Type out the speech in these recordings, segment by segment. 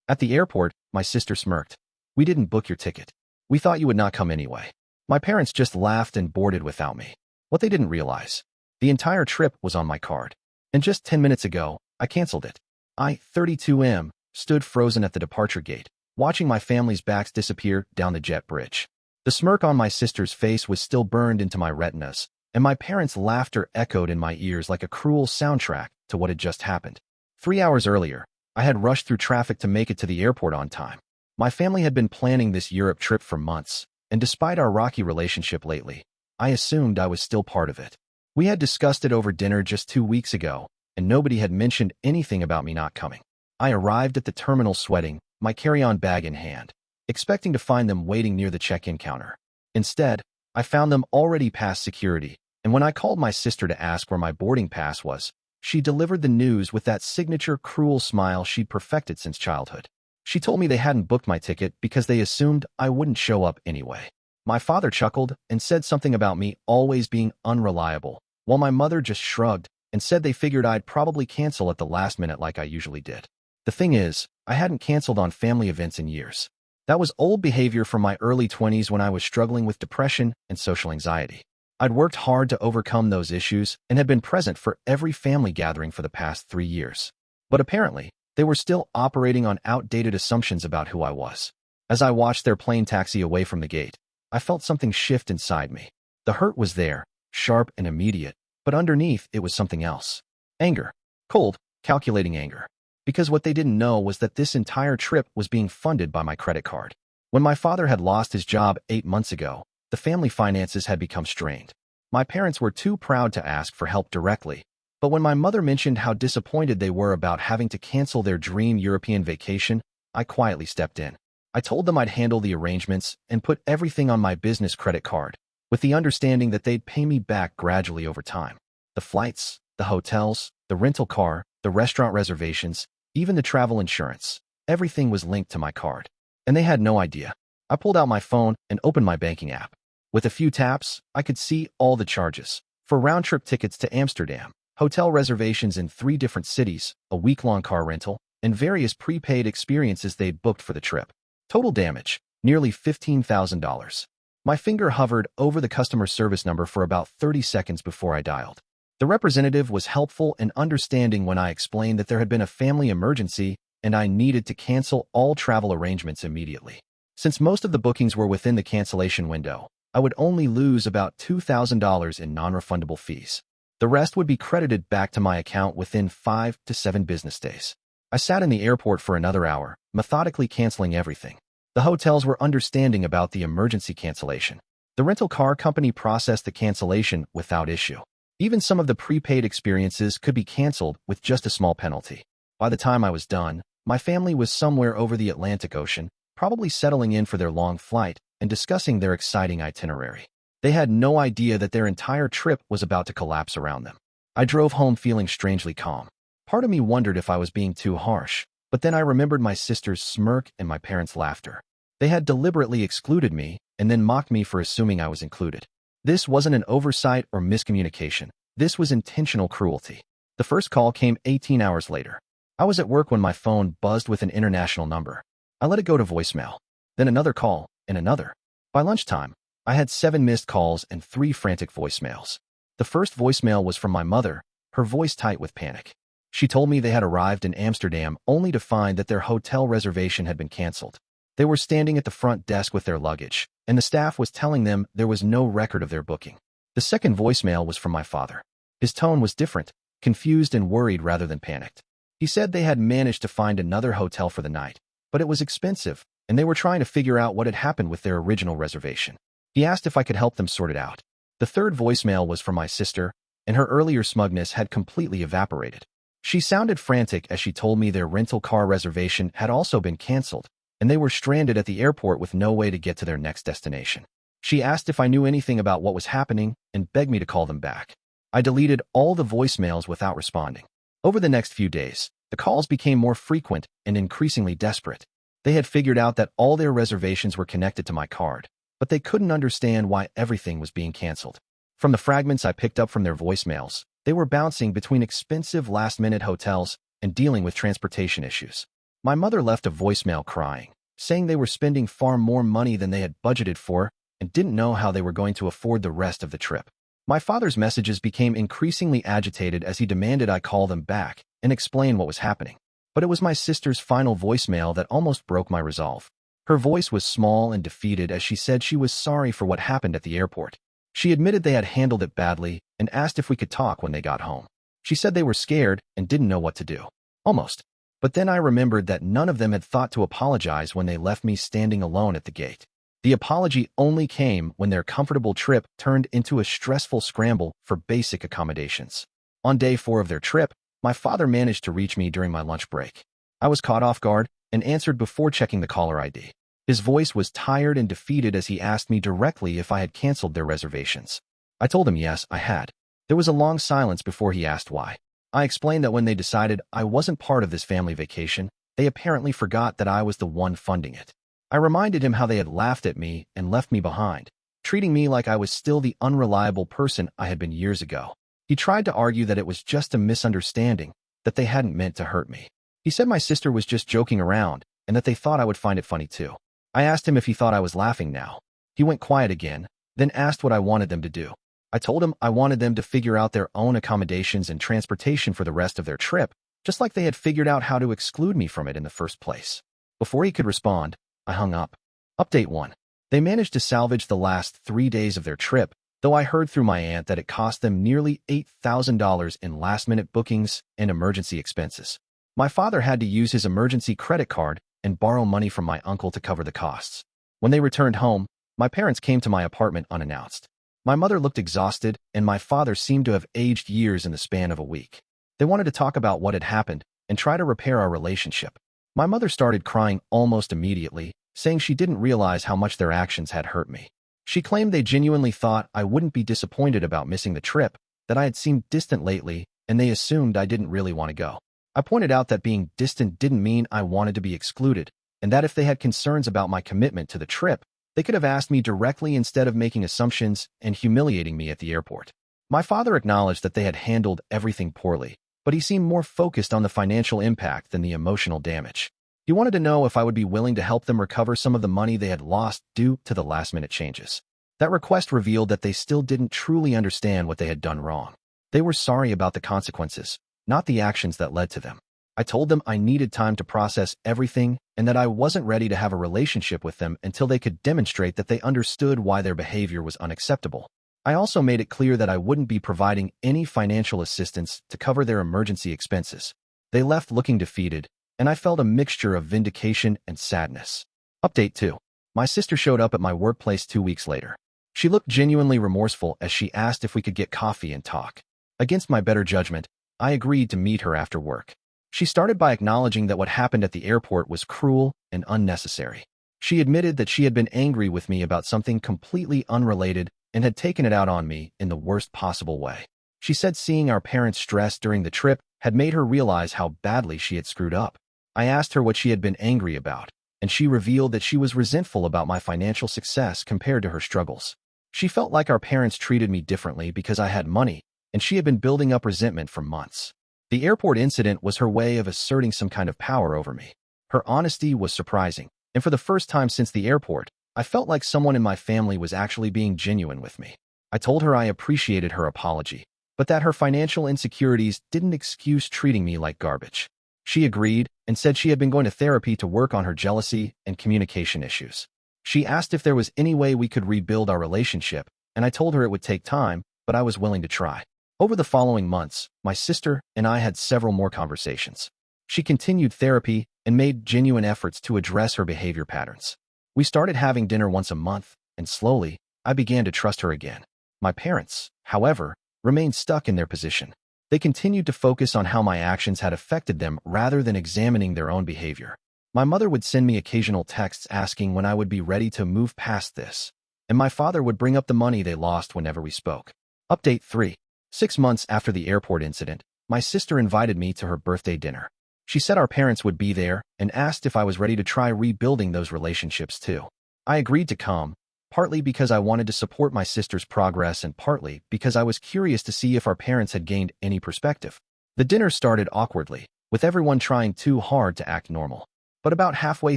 At the airport, my sister smirked. "We didn't book your ticket. We thought you would not come anyway." My parents just laughed and boarded without me. What they didn't realize, the entire trip was on my card. And just 10 minutes ago, I canceled it. I, 32M, stood frozen at the departure gate, watching my family's backs disappear down the jet bridge. The smirk on my sister's face was still burned into my retinas, and my parents' laughter echoed in my ears like a cruel soundtrack to what had just happened. 3 hours earlier, I had rushed through traffic to make it to the airport on time. My family had been planning this Europe trip for months, and despite our rocky relationship lately, I assumed I was still part of it. We had discussed it over dinner just 2 weeks ago, and nobody had mentioned anything about me not coming. I arrived at the terminal sweating, my carry-on bag in hand, expecting to find them waiting near the check-in counter. Instead, I found them already past security, and when I called my sister to ask where my boarding pass was, she delivered the news with that signature cruel smile she'd perfected since childhood. She told me they hadn't booked my ticket because they assumed I wouldn't show up anyway. My father chuckled and said something about me always being unreliable, while my mother just shrugged and said they figured I'd probably cancel at the last minute like I usually did. The thing is, I hadn't canceled on family events in years. That was old behavior from my early 20s when I was struggling with depression and social anxiety. I'd worked hard to overcome those issues and had been present for every family gathering for the past 3 years. But apparently, they were still operating on outdated assumptions about who I was. As I watched their plane taxi away from the gate, I felt something shift inside me. The hurt was there, sharp and immediate, but underneath it was something else. Anger. Cold, calculating anger. Because what they didn't know was that this entire trip was being funded by my credit card. When my father had lost his job 8 months ago, the family finances had become strained. My parents were too proud to ask for help directly, but when my mother mentioned how disappointed they were about having to cancel their dream European vacation, I quietly stepped in. I told them I'd handle the arrangements and put everything on my business credit card, with the understanding that they'd pay me back gradually over time. The flights, the hotels, the rental car, the restaurant reservations, even the travel insurance, everything was linked to my card. And they had no idea. I pulled out my phone and opened my banking app. With a few taps, I could see all the charges. For round-trip tickets to Amsterdam, hotel reservations in 3 different cities, a week-long car rental, and various prepaid experiences they'd booked for the trip. Total damage, nearly $15,000. My finger hovered over the customer service number for about 30 seconds before I dialed. The representative was helpful and understanding when I explained that there had been a family emergency and I needed to cancel all travel arrangements immediately. Since most of the bookings were within the cancellation window, I would only lose about $2,000 in non-refundable fees. The rest would be credited back to my account within 5 to 7 business days. I sat in the airport for another hour, methodically canceling everything. The hotels were understanding about the emergency cancellation. The rental car company processed the cancellation without issue. Even some of the prepaid experiences could be canceled with just a small penalty. By the time I was done, my family was somewhere over the Atlantic Ocean, probably settling in for their long flight and discussing their exciting itinerary. They had no idea that their entire trip was about to collapse around them. I drove home feeling strangely calm. Part of me wondered if I was being too harsh, but then I remembered my sister's smirk and my parents' laughter. They had deliberately excluded me and then mocked me for assuming I was included. This wasn't an oversight or miscommunication. This was intentional cruelty. The first call came 18 hours later. I was at work when my phone buzzed with an international number. I let it go to voicemail. Then another call, and another. By lunchtime, I had 7 missed calls and 3 frantic voicemails. The first voicemail was from my mother, her voice tight with panic. She told me they had arrived in Amsterdam only to find that their hotel reservation had been canceled. They were standing at the front desk with their luggage, and the staff was telling them there was no record of their booking. The second voicemail was from my father. His tone was different, confused and worried rather than panicked. He said they had managed to find another hotel for the night, but it was expensive, and they were trying to figure out what had happened with their original reservation. He asked if I could help them sort it out. The third voicemail was from my sister, and her earlier smugness had completely evaporated. She sounded frantic as she told me their rental car reservation had also been canceled, and they were stranded at the airport with no way to get to their next destination. She asked if I knew anything about what was happening and begged me to call them back. I deleted all the voicemails without responding. Over the next few days, the calls became more frequent and increasingly desperate. They had figured out that all their reservations were connected to my card, but they couldn't understand why everything was being canceled. From the fragments I picked up from their voicemails, they were bouncing between expensive last-minute hotels and dealing with transportation issues. My mother left a voicemail crying, saying they were spending far more money than they had budgeted for and didn't know how they were going to afford the rest of the trip. My father's messages became increasingly agitated as he demanded I call them back and explain what was happening. But it was my sister's final voicemail that almost broke my resolve. Her voice was small and defeated as she said she was sorry for what happened at the airport. She admitted they had handled it badly and asked if we could talk when they got home. She said they were scared and didn't know what to do. Almost. But then I remembered that none of them had thought to apologize when they left me standing alone at the gate. The apology only came when their comfortable trip turned into a stressful scramble for basic accommodations. On day 4 of their trip, my father managed to reach me during my lunch break. I was caught off guard and answered before checking the caller ID. His voice was tired and defeated as he asked me directly if I had canceled their reservations. I told him yes, I had. There was a long silence before he asked why. I explained that when they decided I wasn't part of this family vacation, they apparently forgot that I was the one funding it. I reminded him how they had laughed at me and left me behind, treating me like I was still the unreliable person I had been years ago. He tried to argue that it was just a misunderstanding, that they hadn't meant to hurt me. He said my sister was just joking around and that they thought I would find it funny too. I asked him if he thought I was laughing now. He went quiet again, then asked what I wanted them to do. I told him I wanted them to figure out their own accommodations and transportation for the rest of their trip, just like they had figured out how to exclude me from it in the first place. Before he could respond, I hung up. Update 1. They managed to salvage the last 3 days of their trip, though I heard through my aunt that it cost them nearly $8,000 in last-minute bookings and emergency expenses. My father had to use his emergency credit card and borrow money from my uncle to cover the costs. When they returned home, my parents came to my apartment unannounced. My mother looked exhausted, and my father seemed to have aged years in the span of a week. They wanted to talk about what had happened and try to repair our relationship. My mother started crying almost immediately, saying she didn't realize how much their actions had hurt me. She claimed they genuinely thought I wouldn't be disappointed about missing the trip, that I had seemed distant lately, and they assumed I didn't really want to go. I pointed out that being distant didn't mean I wanted to be excluded, and that if they had concerns about my commitment to the trip, they could have asked me directly instead of making assumptions and humiliating me at the airport. My father acknowledged that they had handled everything poorly, but he seemed more focused on the financial impact than the emotional damage. He wanted to know if I would be willing to help them recover some of the money they had lost due to the last-minute changes. That request revealed that they still didn't truly understand what they had done wrong. They were sorry about the consequences, not the actions that led to them. I told them I needed time to process everything and that I wasn't ready to have a relationship with them until they could demonstrate that they understood why their behavior was unacceptable. I also made it clear that I wouldn't be providing any financial assistance to cover their emergency expenses. They left looking defeated, and I felt a mixture of vindication and sadness. Update 2. My sister showed up at my workplace 2 weeks later. She looked genuinely remorseful as she asked if we could get coffee and talk. Against my better judgment, I agreed to meet her after work. She started by acknowledging that what happened at the airport was cruel and unnecessary. She admitted that she had been angry with me about something completely unrelated and had taken it out on me in the worst possible way. She said seeing our parents stressed during the trip had made her realize how badly she had screwed up. I asked her what she had been angry about, and she revealed that she was resentful about my financial success compared to her struggles. She felt like our parents treated me differently because I had money, and she had been building up resentment for months. The airport incident was her way of asserting some kind of power over me. Her honesty was surprising, and for the first time since the airport, I felt like someone in my family was actually being genuine with me. I told her I appreciated her apology, but that her financial insecurities didn't excuse treating me like garbage. She agreed and said she had been going to therapy to work on her jealousy and communication issues. She asked if there was any way we could rebuild our relationship, and I told her it would take time, but I was willing to try. Over the following months, my sister and I had several more conversations. She continued therapy and made genuine efforts to address her behavior patterns. We started having dinner once a month, and slowly, I began to trust her again. My parents, however, remained stuck in their position. They continued to focus on how my actions had affected them rather than examining their own behavior. My mother would send me occasional texts asking when I would be ready to move past this, and my father would bring up the money they lost whenever we spoke. Update 3. 6 months after the airport incident, my sister invited me to her birthday dinner. She said our parents would be there and asked if I was ready to try rebuilding those relationships too. I agreed to come, partly because I wanted to support my sister's progress and partly because I was curious to see if our parents had gained any perspective. The dinner started awkwardly, with everyone trying too hard to act normal. But about halfway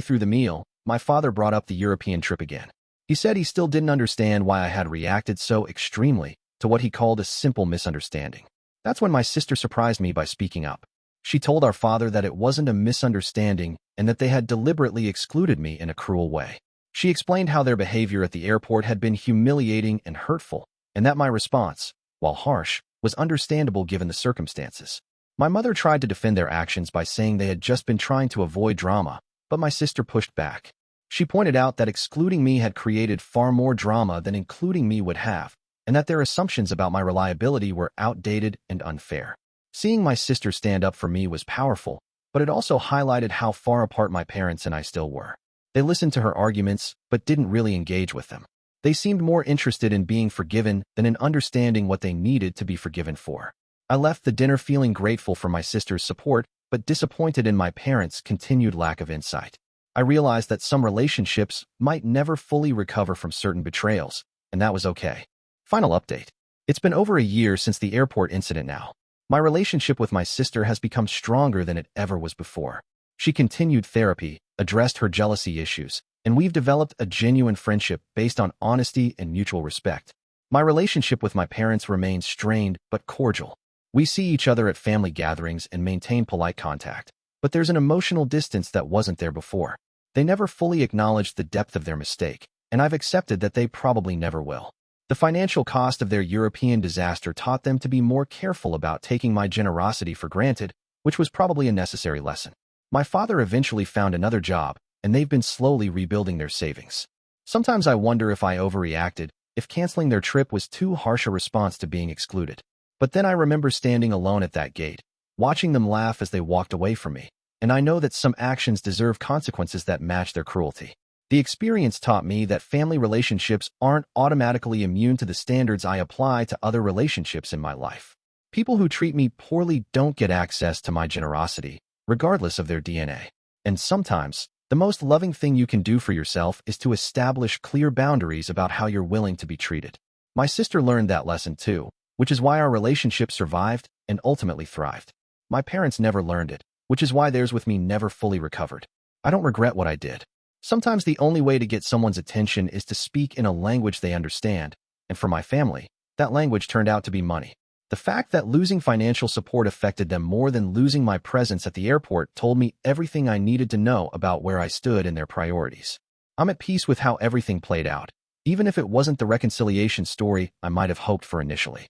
through the meal, my father brought up the European trip again. He said he still didn't understand why I had reacted so extremely to what he called a simple misunderstanding. That's when my sister surprised me by speaking up. She told our father that it wasn't a misunderstanding and that they had deliberately excluded me in a cruel way. She explained how their behavior at the airport had been humiliating and hurtful, and that my response, while harsh, was understandable given the circumstances. My mother tried to defend their actions by saying they had just been trying to avoid drama, but my sister pushed back. She pointed out that excluding me had created far more drama than including me would have, and that their assumptions about my reliability were outdated and unfair. Seeing my sister stand up for me was powerful, but it also highlighted how far apart my parents and I still were. They listened to her arguments, but didn't really engage with them. They seemed more interested in being forgiven than in understanding what they needed to be forgiven for. I left the dinner feeling grateful for my sister's support, but disappointed in my parents' continued lack of insight. I realized that some relationships might never fully recover from certain betrayals, and that was okay. Final update. It's been over a year since the airport incident now. My relationship with my sister has become stronger than it ever was before. She continued therapy, addressed her jealousy issues, and we've developed a genuine friendship based on honesty and mutual respect. My relationship with my parents remains strained but cordial. We see each other at family gatherings and maintain polite contact, but there's an emotional distance that wasn't there before. They never fully acknowledged the depth of their mistake, and I've accepted that they probably never will. The financial cost of their European disaster taught them to be more careful about taking my generosity for granted, which was probably a necessary lesson. My father eventually found another job, and they've been slowly rebuilding their savings. Sometimes I wonder if I overreacted, if canceling their trip was too harsh a response to being excluded. But then I remember standing alone at that gate, watching them laugh as they walked away from me, and I know that some actions deserve consequences that match their cruelty. The experience taught me that family relationships aren't automatically immune to the standards I apply to other relationships in my life. People who treat me poorly don't get access to my generosity, regardless of their DNA. And sometimes, the most loving thing you can do for yourself is to establish clear boundaries about how you're willing to be treated. My sister learned that lesson too, which is why our relationship survived and ultimately thrived. My parents never learned it, which is why theirs with me never fully recovered. I don't regret what I did. Sometimes the only way to get someone's attention is to speak in a language they understand, and for my family, that language turned out to be money. The fact that losing financial support affected them more than losing my presence at the airport told me everything I needed to know about where I stood in their priorities. I'm at peace with how everything played out, even if it wasn't the reconciliation story I might have hoped for initially.